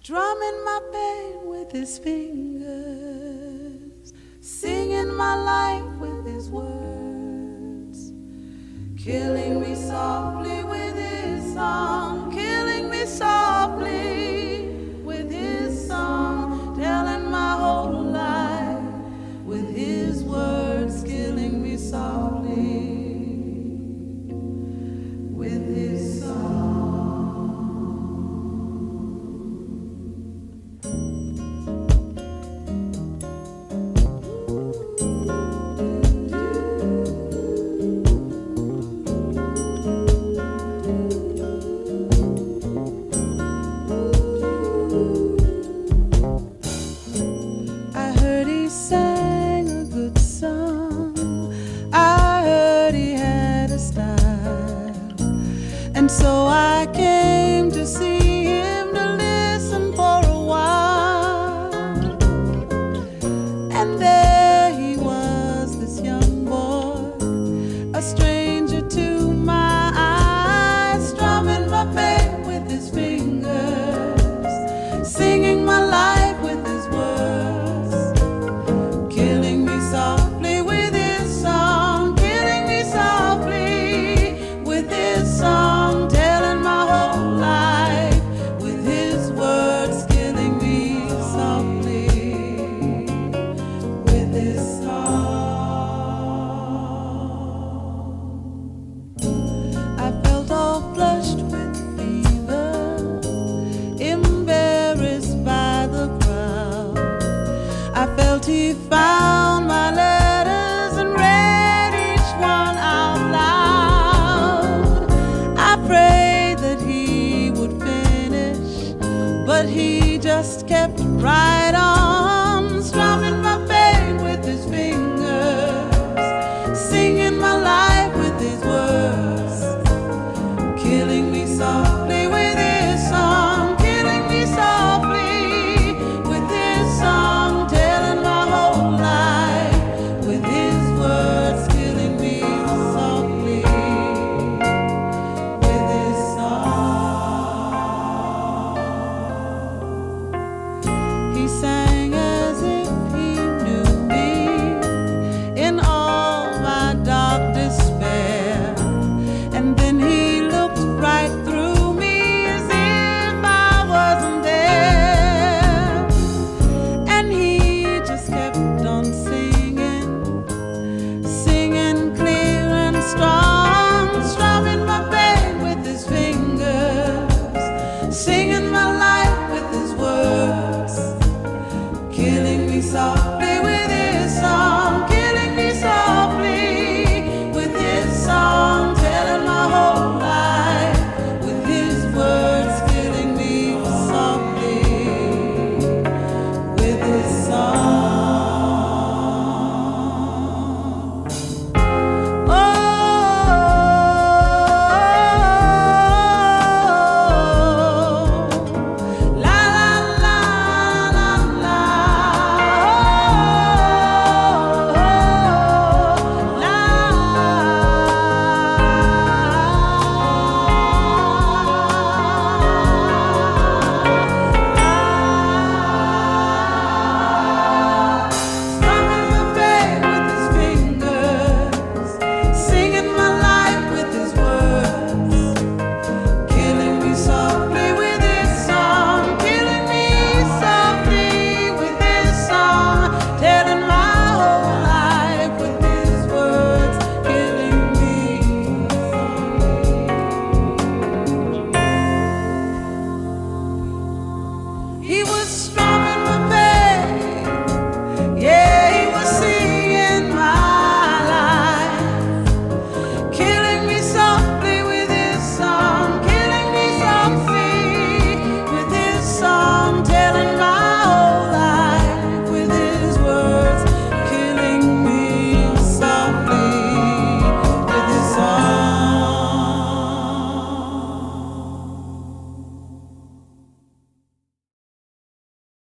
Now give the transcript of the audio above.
strumming my pain with his fingers, singing my life with his words, killing me softly with his song, killing me softly with his song, telling my whole life with his words, killing me softly with his song. I heard he sang a good song, I heard he had a style, and so I came